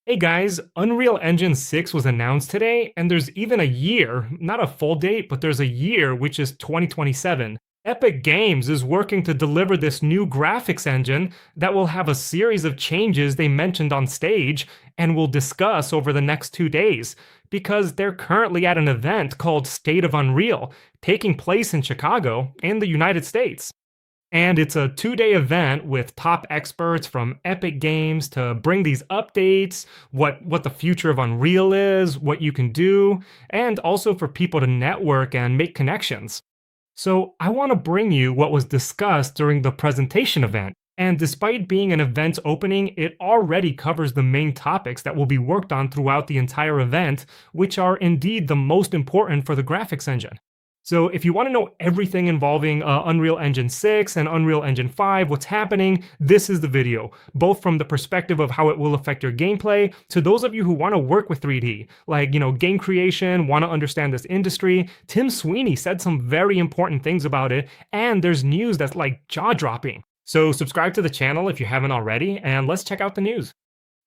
Hey guys, Unreal Engine 6 was announced today, and there's even a year, not a full date, but there's a year, which is 2027. Epic Games is working to deliver this new graphics engine that will have a series of changes they mentioned on stage and will discuss over the next 2 days, because they're currently at an event called State of Unreal, taking place in Chicago, in the United States. And it's a 2 day event with top experts from Epic Games to bring these updates, what the future of Unreal is, what you can do, and also for people to network and make connections. So I want to bring you what was discussed during the presentation event. And despite being an event opening, it already covers the main topics that will be worked on throughout the entire event, which are indeed the most important for the graphics engine. So if you want to know everything involving Unreal Engine 6 and Unreal Engine 5, what's happening, this is the video, both from the perspective of how it will affect your gameplay to those of you who want to work with 3D, like, game creation, want to understand this industry. Tim Sweeney said some very important things about it, and there's news that's like jaw-dropping. So subscribe to the channel if you haven't already, and let's check out the news.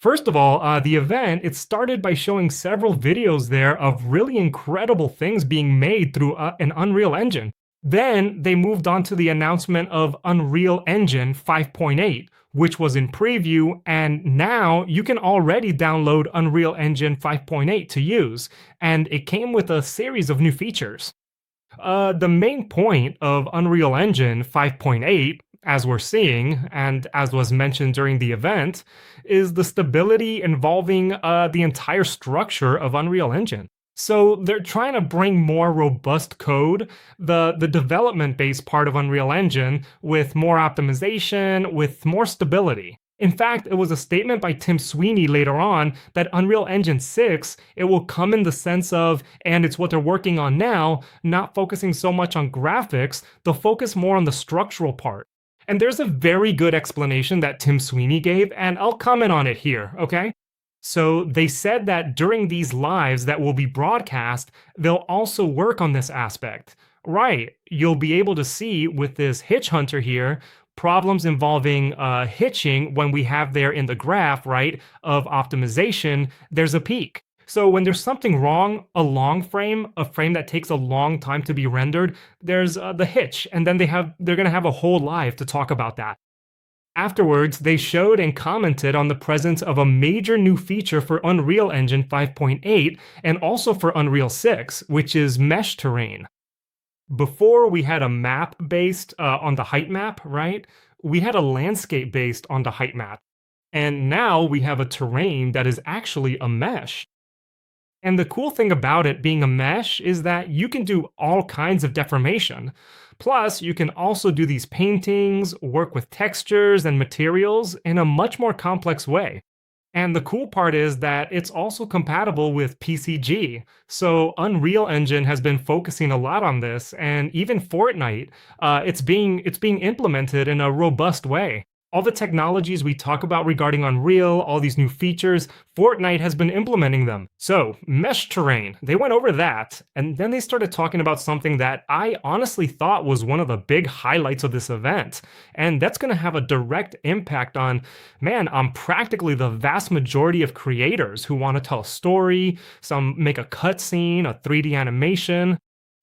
First of all, the event, it started by showing several videos there of really incredible things being made through an Unreal Engine. Then they moved on to the announcement of Unreal Engine 5.8, which was in preview, and now you can already download Unreal Engine 5.8 to use, and it came with a series of new features. The main point of Unreal Engine 5.8, as we're seeing, and as was mentioned during the event, is the stability involving the entire structure of Unreal Engine. So they're trying to bring more robust code, the development-based part of Unreal Engine, with more optimization, with more stability. In fact, it was a statement by Tim Sweeney later on that Unreal Engine 6, it will come in the sense of, and it's what they're working on now, not focusing so much on graphics, they'll focus more on the structural part. And there's a very good explanation that Tim Sweeney gave, and I'll comment on it here, okay? So they said that during these lives that will be broadcast, they'll also work on this aspect. Right, you'll be able to see with this hitch hunter here, problems involving hitching when we have there in the graph, right, of optimization, there's a peak. So when there's something wrong, a long frame, a frame that takes a long time to be rendered, there's the hitch, and then they're gonna have a whole live to talk about that. Afterwards, they showed and commented on the presence of a major new feature for Unreal Engine 5.8 and also for Unreal 6, which is mesh terrain. Before we had a map based on the height map, right? We had a landscape based on the height map. And now we have a terrain that is actually a mesh. And the cool thing about it being a mesh is that you can do all kinds of deformation. Plus, you can also do these paintings, work with textures and materials in a much more complex way. And the cool part is that it's also compatible with PCG. So Unreal Engine has been focusing a lot on this, and even Fortnite, it's being implemented in a robust way. All the technologies we talk about regarding Unreal, all these new features, Fortnite has been implementing them. So, mesh terrain, they went over that, and then they started talking about something that I honestly thought was one of the big highlights of this event. And that's gonna have a direct impact on practically the vast majority of creators who want to tell a story, some make a cutscene, a 3D animation.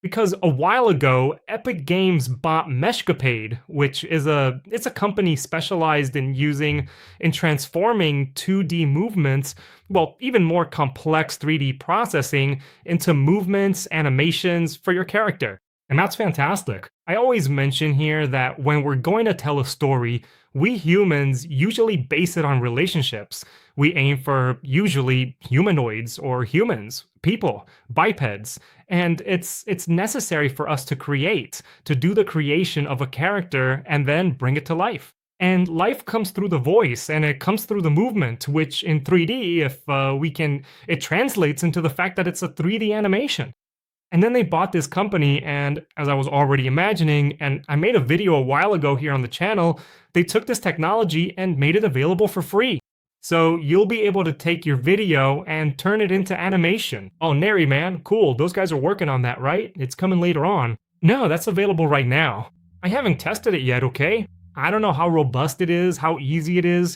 Because a while ago, Epic Games bought Meshcapade, which is a company specialized in transforming 2D movements, well, even more complex 3D processing into movements, animations for your character. And that's fantastic. I always mention here that when we're going to tell a story, we humans usually base it on relationships. We aim for usually humanoids or humans, people, bipeds, and it's necessary for us to do the creation of a character and then bring it to life. And life comes through the voice and it comes through the movement, which in 3D, it translates into the fact that it's a 3D animation. And then they bought this company, and as I was already imagining, and I made a video a while ago here on the channel, they took this technology and made it available for free. So you'll be able to take your video and turn it into animation. Oh, Neri, man, cool, those guys are working on that, right? It's coming later on. No, that's available right now. I haven't tested it yet, okay? I don't know how robust it is, how easy it is.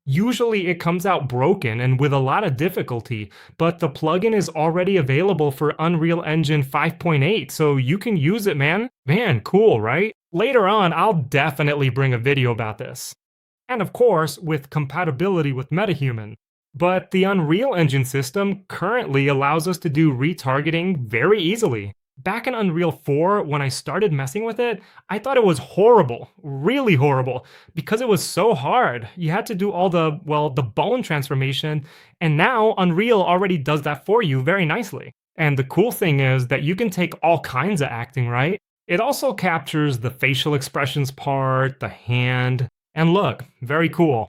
Usually it comes out broken and with a lot of difficulty, but the plugin is already available for Unreal Engine 5.8, so you can use it, man. Man, cool, right? Later on, I'll definitely bring a video about this. And of course, with compatibility with MetaHuman. But the Unreal Engine system currently allows us to do retargeting very easily. Back in Unreal 4, when I started messing with it, I thought it was horrible, really horrible, because it was so hard. You had to do all the bone transformation, and now Unreal already does that for you very nicely. And the cool thing is that you can take all kinds of acting, right? It also captures the facial expressions part, the hand, and look, very cool.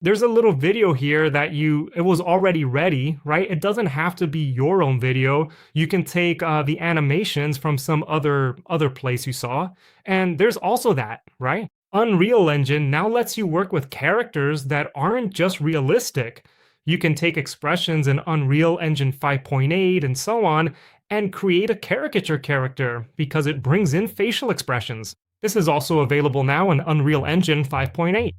There's a little video here that it was already ready, right? It doesn't have to be your own video. You can take the animations from some other place you saw, and there's also that, right? Unreal Engine now lets you work with characters that aren't just realistic. You can take expressions in Unreal Engine 5.8 and so on, and create a caricature character because it brings in facial expressions. This is also available now in Unreal Engine 5.8.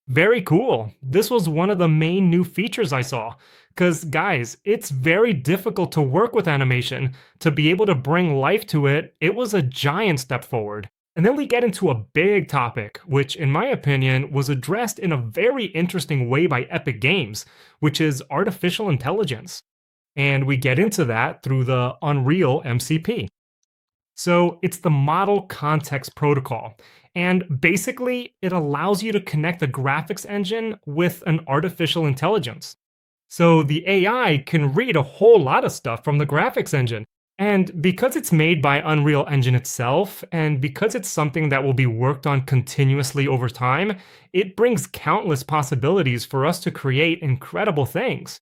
Very cool. This was one of the main new features I saw. Because, guys, it's very difficult to work with animation. To be able to bring life to it, it was a giant step forward. And then we get into a big topic, which, in my opinion, was addressed in a very interesting way by Epic Games, which is artificial intelligence. And we get into that through the Unreal MCP. So it's the Model Context Protocol. And basically, it allows you to connect a graphics engine with an artificial intelligence. So the AI can read a whole lot of stuff from the graphics engine. And because it's made by Unreal Engine itself, and because it's something that will be worked on continuously over time, it brings countless possibilities for us to create incredible things.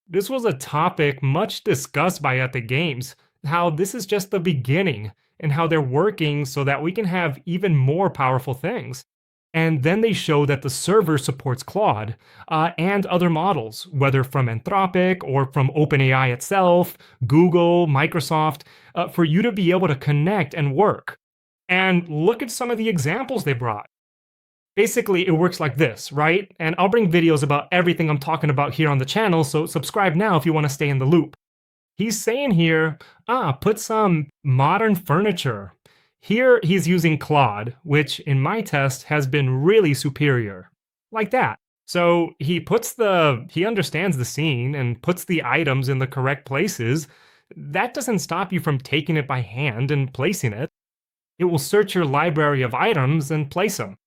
This was a topic much discussed by Epic Games, how this is just the beginning, and how they're working so that we can have even more powerful things. And then they show that the server supports Claude and other models, whether from Anthropic or from OpenAI itself, Google, Microsoft, for you to be able to connect and work. And look at some of the examples they brought. Basically, it works like this, right? And I'll bring videos about everything I'm talking about here on the channel, so subscribe now if you want to stay in the loop. He's saying here, put some modern furniture. Here he's using Claude, which in my test has been really superior. Like that. So he understands the scene and puts the items in the correct places. That doesn't stop you from taking it by hand and placing it. It will search your library of items and place them.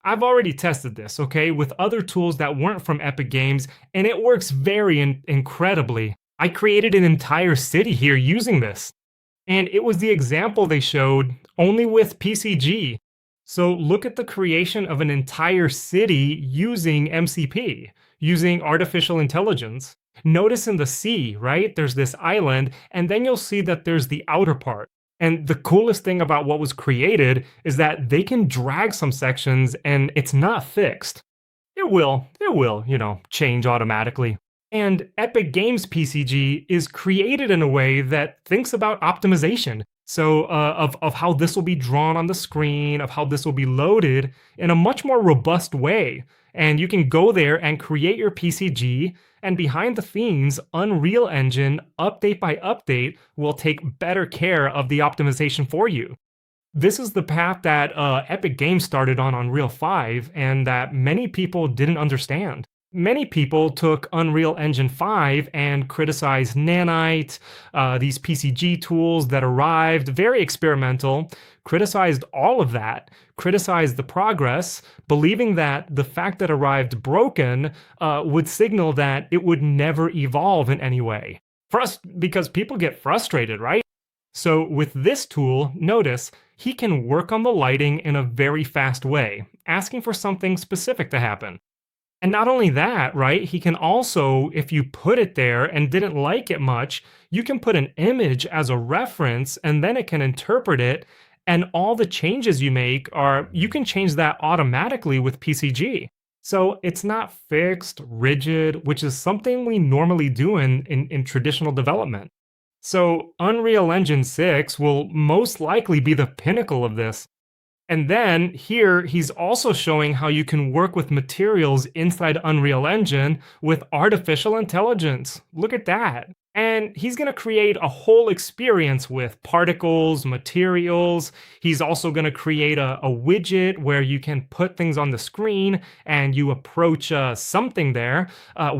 I've already tested this, okay, with other tools that weren't from Epic Games, and it works very incredibly. I created an entire city here using this. And it was the example they showed only with PCG. So look at the creation of an entire city using MCP, using artificial intelligence. Notice in the sea, right? There's this island, and then you'll see that there's the outer part. And the coolest thing about what was created is that they can drag some sections and it's not fixed. It will, change automatically. And Epic Games PCG is created in a way that thinks about optimization. So of how this will be drawn on the screen, of how this will be loaded in a much more robust way. And you can go there and create your PCG, and behind the scenes, Unreal Engine, update by update, will take better care of the optimization for you. This is the path that Epic Games started on Unreal 5, and that many people didn't understand. Many people took Unreal Engine 5 and criticized Nanite, these PCG tools that arrived, very experimental, criticized all of that, criticized the progress, believing that the fact that arrived broken would signal that it would never evolve in any way. Because people get frustrated, right? So with this tool, notice, he can work on the lighting in a very fast way, asking for something specific to happen. And not only that, right, he can also, if you put it there and didn't like it much, you can put an image as a reference and then it can interpret it, and all the changes you make you can change that automatically with PCG. So it's not fixed, rigid, which is something we normally do in traditional development. So Unreal Engine 6 will most likely be the pinnacle of this. And then here, he's also showing how you can work with materials inside Unreal Engine with artificial intelligence. Look at that. And he's going to create a whole experience with particles, materials. He's also going to create a widget where you can put things on the screen and you approach something there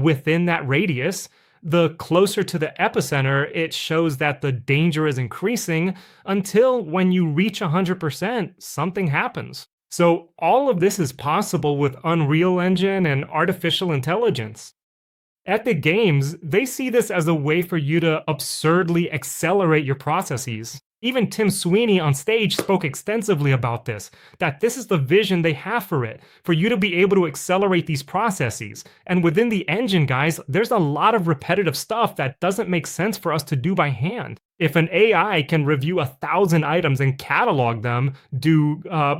within that radius. The closer to the epicenter, it shows that the danger is increasing until when you reach 100%, something happens. So all of this is possible with Unreal Engine and artificial intelligence. Epic Games, they see this as a way for you to absurdly accelerate your processes. Even Tim Sweeney on stage spoke extensively about this, that this is the vision they have for it, for you to be able to accelerate these processes. And within the engine, guys, there's a lot of repetitive stuff that doesn't make sense for us to do by hand. If an AI can review 1,000 items and catalog them,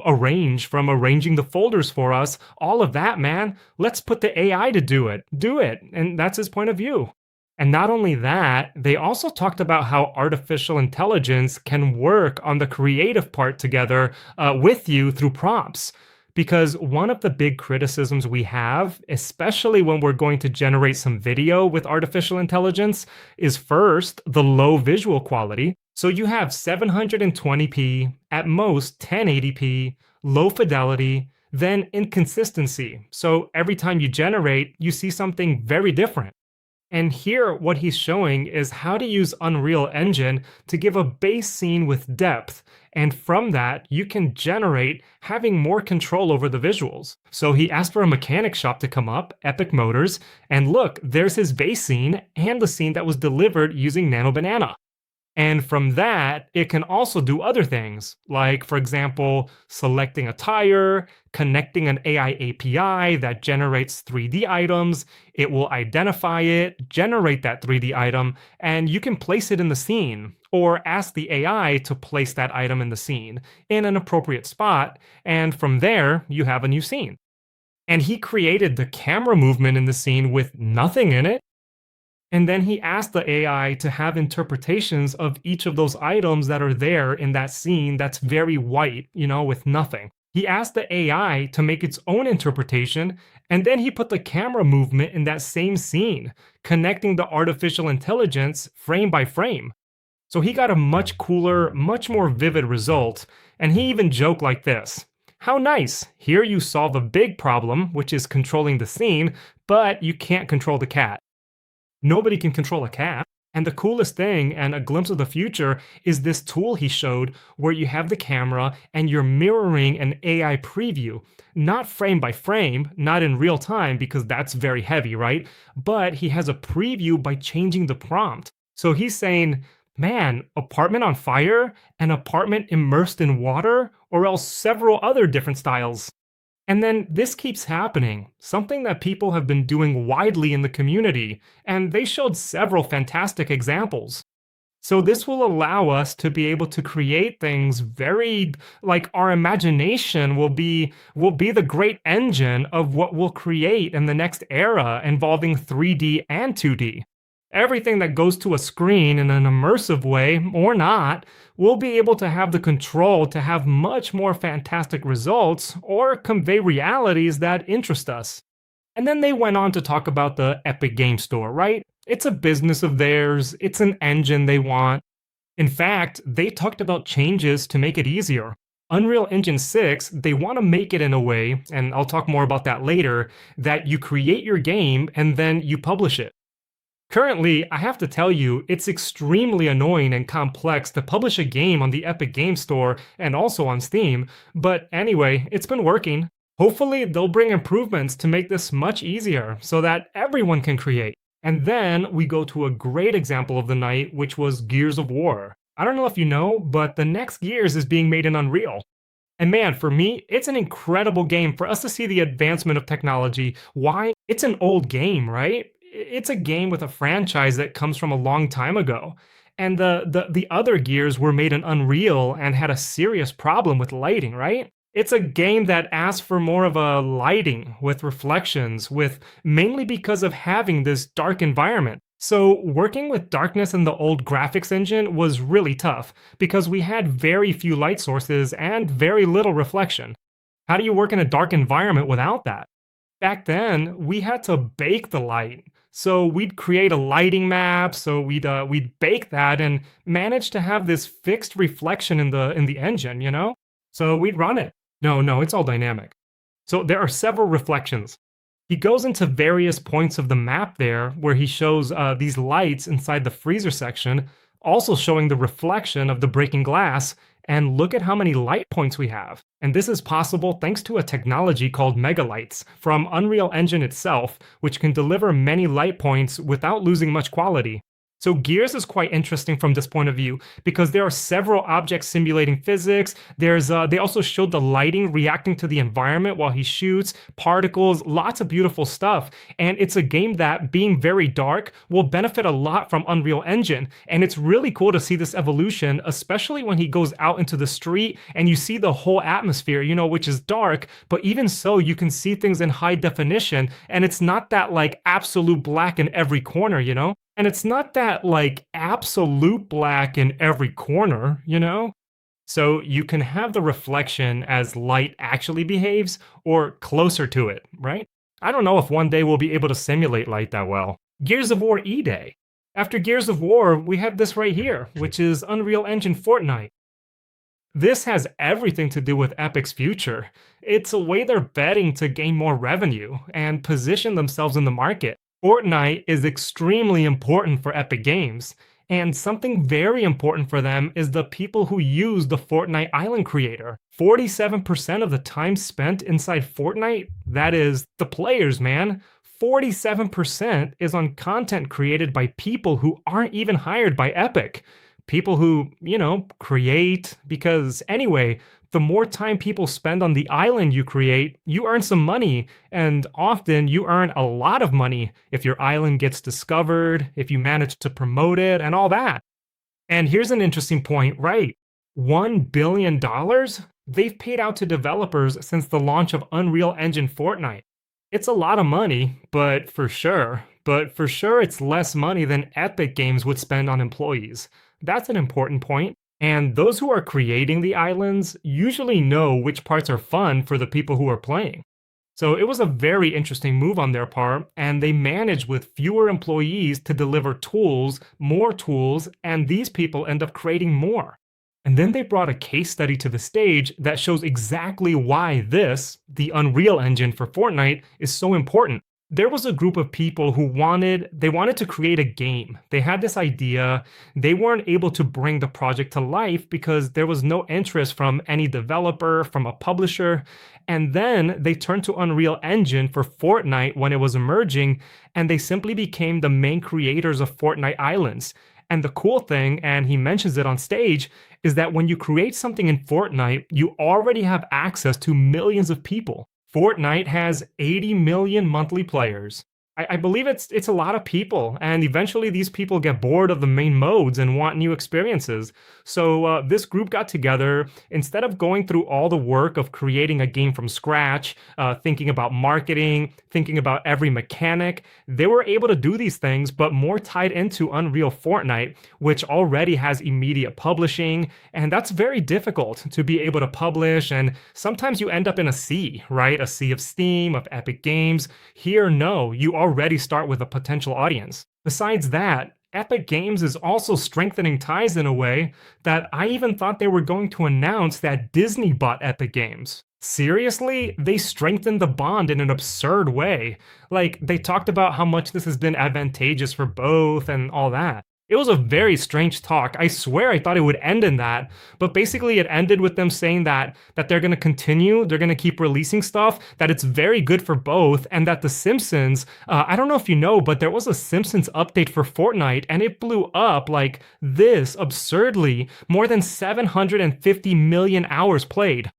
arranging the folders for us, all of that, man, let's put the AI to do it. Do it. And that's his point of view. And not only that, they also talked about how artificial intelligence can work on the creative part together with you through prompts. Because one of the big criticisms we have, especially when we're going to generate some video with artificial intelligence, is first, the low visual quality. So you have 720p, at most 1080p, low fidelity, then inconsistency. So every time you generate, you see something very different. And here, what he's showing is how to use Unreal Engine to give a base scene with depth. And from that, you can generate having more control over the visuals. So he asked for a mechanic shop to come up, Epic Motors, and look, there's his base scene and the scene that was delivered using Nano Banana. And from that, it can also do other things, like, for example, selecting a tire, connecting an AI API that generates 3D items. It will identify it, generate that 3D item, and you can place it in the scene, or ask the AI to place that item in the scene in an appropriate spot, and from there, you have a new scene. And he created the camera movement in the scene with nothing in it. And then he asked the AI to have interpretations of each of those items that are there in that scene that's very white, with nothing. He asked the AI to make its own interpretation, and then he put the camera movement in that same scene, connecting the artificial intelligence frame by frame. So he got a much cooler, much more vivid result, and he even joked like this. How nice! Here you solve a big problem, which is controlling the scene, but you can't control the cat. Nobody can control a cat. And the coolest thing, and a glimpse of the future, is this tool he showed where you have the camera and you're mirroring an AI preview. Not frame by frame, not in real time, because that's very heavy, right? But he has a preview by changing the prompt. So he's saying, man, apartment on fire, an apartment immersed in water, or else several other different styles. And then this keeps happening, something that people have been doing widely in the community, and they showed several fantastic examples. So this will allow us to be able to create things very, like, our imagination will be the great engine of what we'll create in the next era involving 3D and 2D. Everything that goes to a screen in an immersive way, or not, we'll be able to have the control to have much more fantastic results or convey realities that interest us. And then they went on to talk about the Epic Game Store, right? It's a business of theirs, it's an engine they want. In fact, they talked about changes to make it easier. Unreal Engine 6, they want to make it in a way, and I'll talk more about that later, that you create your game and then you publish it. Currently, I have to tell you, it's extremely annoying and complex to publish a game on the Epic Game Store and also on Steam, but anyway, it's been working. Hopefully, they'll bring improvements to make this much easier so that everyone can create. And then we go to a great example of the night, which was Gears of War. I don't know if you know, but the next Gears is being made in Unreal. And man, for me, it's an incredible game for us to see the advancement of technology. Why? It's an old game, right? It's a game with a franchise that comes from a long time ago. And the other Gears were made in Unreal and had a serious problem with lighting, right? It's a game that asks for more of a lighting with reflections, with mainly because of having this dark environment. So, working with darkness in the old graphics engine was really tough because we had very few light sources and very little reflection. How do you work in a dark environment without that? Back then, we had to bake the light. So we'd create a lighting map, so we'd bake that and manage to have this fixed reflection in the engine, you know? So we'd run it. No, it's all dynamic. So there are several reflections. He goes into various points of the map there where he shows these lights inside the freezer section, also showing the reflection of the breaking glass. And look at how many light points we have. And this is possible thanks to a technology called Megalights from Unreal Engine itself, which can deliver many light points without losing much quality. So Gears is quite interesting from this point of view because there are several objects simulating physics. They also showed the lighting reacting to the environment while he shoots, particles, lots of beautiful stuff. And it's a game that, being very dark, will benefit a lot from Unreal Engine. And it's really cool to see this evolution, especially when he goes out into the street and you see the whole atmosphere, which is dark, but even so, you can see things in high definition. And it's not that like absolute black in every corner. And it's not that like absolute black in every corner. So you can have the reflection as light actually behaves or closer to it, right? I don't know if one day we'll be able to simulate light that well. Gears of War E-Day. After Gears of War, we have this right here, which is Unreal Engine Fortnite. This has everything to do with Epic's future. It's a way they're betting to gain more revenue and position themselves in the market. Fortnite is extremely important for Epic Games, and something very important for them is the people who use the Fortnite Island creator. 47% of the time spent inside Fortnite, that is, the players, man, 47% is on content created by people who aren't even hired by Epic. People who, create, because anyway, the more time people spend on the island you create, you earn some money, and often you earn a lot of money if your island gets discovered, if you manage to promote it, and all that. And here's an interesting point, right? $1 billion they've paid out to developers since the launch of Unreal Engine Fortnite. It's a lot of money, but for sure it's less money than Epic Games would spend on employees. That's an important point. And those who are creating the islands usually know which parts are fun for the people who are playing. So it was a very interesting move on their part, and they managed with fewer employees to deliver more tools, and these people end up creating more. And then they brought a case study to the stage that shows exactly why the Unreal Engine for Fortnite, is so important. There was a group of people who wanted to create a game. They had this idea. They weren't able to bring the project to life because there was no interest from any developer, from a publisher. And then they turned to Unreal Engine for Fortnite when it was emerging, and they simply became the main creators of Fortnite Islands. And the cool thing, and he mentions it on stage, is that when you create something in Fortnite, you already have access to millions of people. Fortnite has 80 million monthly players. I believe it's a lot of people, and eventually these people get bored of the main modes and want new experiences. So this group got together. Instead of going through all the work of creating a game from scratch, thinking about marketing, thinking about every mechanic, they were able to do these things, but more tied into Unreal Fortnite, which already has immediate publishing, and that's very difficult to be able to publish, and sometimes you end up in a sea, right? A sea of Steam, of Epic Games. Here, no, you already start with a potential audience. Besides that, Epic Games is also strengthening ties in a way that I even thought they were going to announce that Disney bought Epic Games. Seriously? They strengthened the bond in an absurd way. Like, they talked about how much this has been advantageous for both and all that. It was a very strange talk. I swear I thought it would end in that, but basically it ended with them saying that they're going to continue, they're going to keep releasing stuff, that it's very good for both, and that The Simpsons, I don't know if you know, but there was a Simpsons update for Fortnite, and it blew up like this, absurdly, more than 750 million hours played.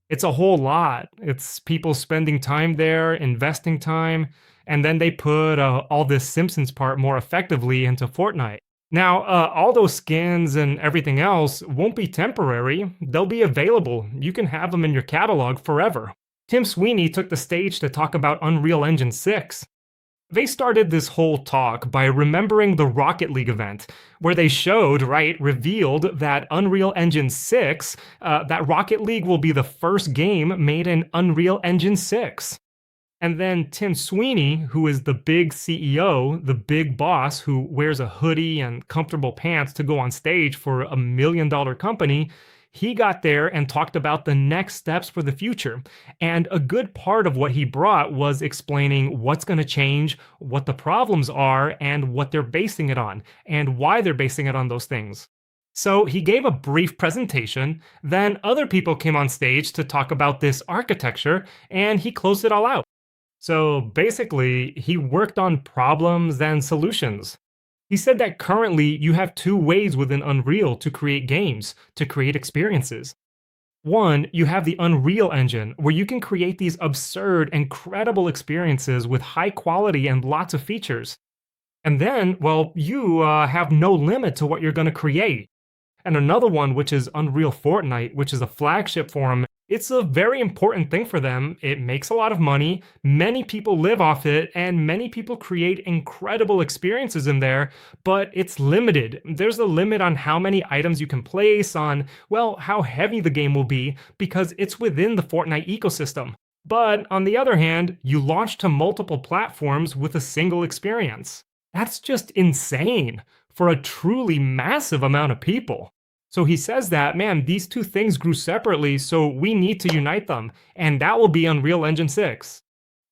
It's a whole lot. It's people spending time there, investing time, and then they put all this Simpsons part more effectively into Fortnite. Now, all those skins and everything else won't be temporary. They'll be available. You can have them in your catalog forever. Tim Sweeney took the stage to talk about Unreal Engine 6. They started this whole talk by remembering the Rocket League event, where they showed, right, revealed that Unreal Engine 6, that Rocket League will be the first game made in Unreal Engine 6. And then Tim Sweeney, who is the big CEO, the big boss who wears a hoodie and comfortable pants to go on stage for $1 million company, he got there and talked about the next steps for the future. And a good part of what he brought was explaining what's going to change, what the problems are, and what they're basing it on, and why they're basing it on those things. So he gave a brief presentation, then other people came on stage to talk about this architecture, and he closed it all out. So basically, he worked on problems and solutions. He said that currently you have two ways within Unreal to create games, to create experiences. One, you have the Unreal Engine, where you can create these absurd, incredible experiences with high quality and lots of features. And then, well, you have no limit to what you're going to create. And another one, which is Unreal Fortnite, which is a flagship for them. It's a very important thing for them. It makes a lot of money. Many people live off it, and many people create incredible experiences in there, but it's limited. There's a limit on how many items you can place, on, well, how heavy the game will be, because it's within the Fortnite ecosystem. But on the other hand, you launch to multiple platforms with a single experience. That's just insane for a truly massive amount of people. So he says that, man, these two things grew separately, so we need to unite them, and that will be Unreal Engine 6.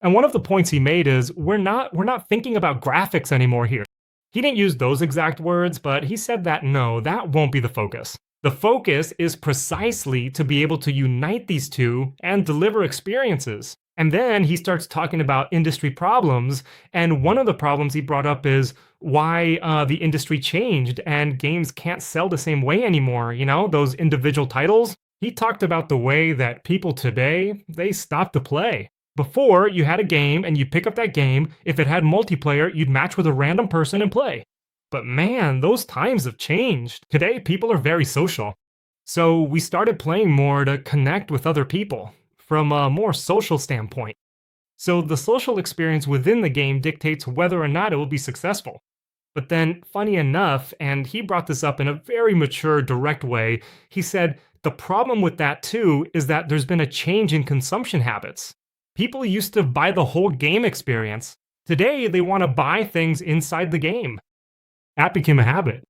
And one of the points he made is we're not thinking about graphics anymore here. He didn't use those exact words, but he said that no, that won't be the focus. The focus is precisely to be able to unite these two and deliver experiences. And then he starts talking about industry problems, and one of the problems he brought up is why the industry changed and games can't sell the same way anymore, those individual titles. He talked about the way that people today, they stop to play. Before, you had a game and you pick up that game, if it had multiplayer, you'd match with a random person and play. But man, those times have changed. Today, people are very social. So we started playing more to connect with other people from a more social standpoint. So the social experience within the game dictates whether or not it will be successful. But then, funny enough, and he brought this up in a very mature, direct way, he said the problem with that too is that there's been a change in consumption habits. People used to buy the whole game experience. Today, they want to buy things inside the game. That became a habit.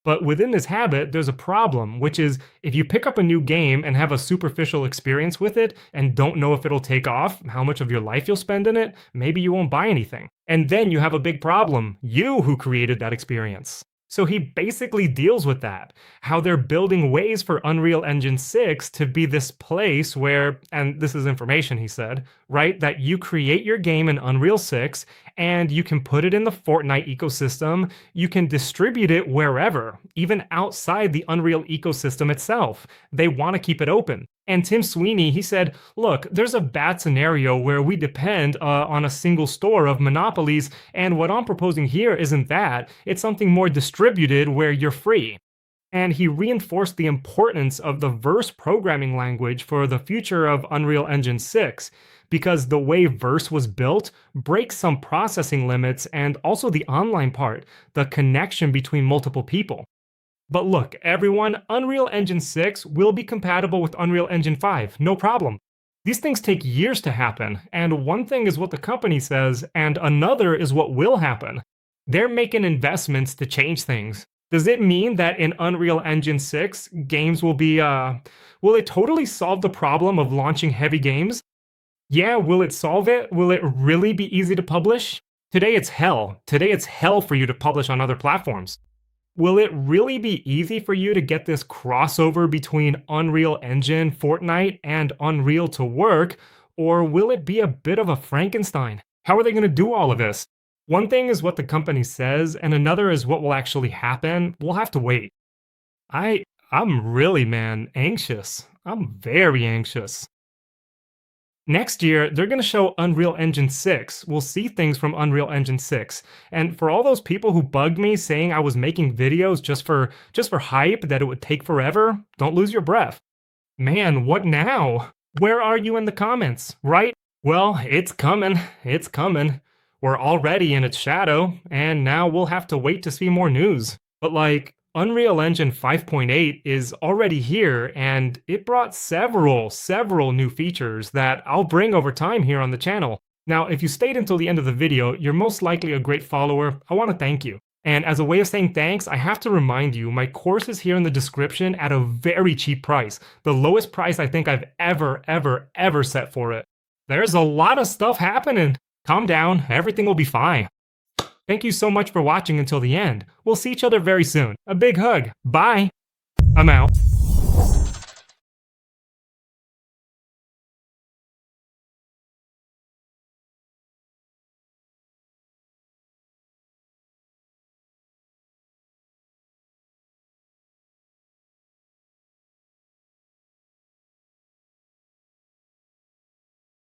But within this habit, there's a problem, which is if you pick up a new game and have a superficial experience with it and don't know if it'll take off, how much of your life you'll spend in it, maybe you won't buy anything. And then you have a big problem, you who created that experience. So he basically deals with that, how they're building ways for Unreal Engine 6 to be this place where, and this is information he said, right, that you create your game in Unreal 6 and you can put it in the Fortnite ecosystem, you can distribute it wherever, even outside the Unreal ecosystem itself. They want to keep it open. And Tim Sweeney, he said, look, there's a bad scenario where we depend on a single store of monopolies, and what I'm proposing here isn't that. It's something more distributed where you're free. And he reinforced the importance of the verse programming language for the future of Unreal Engine 6, because the way verse was built breaks some processing limits and also the online part, the connection between multiple people. But look, everyone, Unreal Engine 6 will be compatible with Unreal Engine 5, no problem. These things take years to happen, and one thing is what the company says, and another is what will happen. They're making investments to change things. Does it mean that in Unreal Engine 6, games will be, will it totally solve the problem of launching heavy games? Yeah, will it solve it? Will it really be easy to publish? Today it's hell. Today it's hell for you to publish on other platforms. Will it really be easy for you to get this crossover between Unreal Engine, Fortnite, and Unreal to work, or will it be a bit of a Frankenstein? How are they going to do all of this? One thing is what the company says, and another is what will actually happen. We'll have to wait. I'm really, man, anxious. I'm very anxious. Next year, they're going to show Unreal Engine 6. We'll see things from Unreal Engine 6. And for all those people who bugged me saying I was making videos just for hype, that it would take forever, don't lose your breath. Man, what now? Where are you in the comments, right? Well, it's coming. It's coming. We're already in its shadow, and now we'll have to wait to see more news. But like, Unreal Engine 5.8 is already here, and it brought several new features that I'll bring over time here on the channel. Now, if you stayed until the end of the video, you're most likely a great follower. I want to thank you. And as a way of saying thanks, I have to remind you, my course is here in the description at a very cheap price. The lowest price I think I've ever set for it. There's a lot of stuff happening. Calm down, everything will be fine. Thank you so much for watching until the end. We'll see each other very soon. A big hug. Bye. I'm out.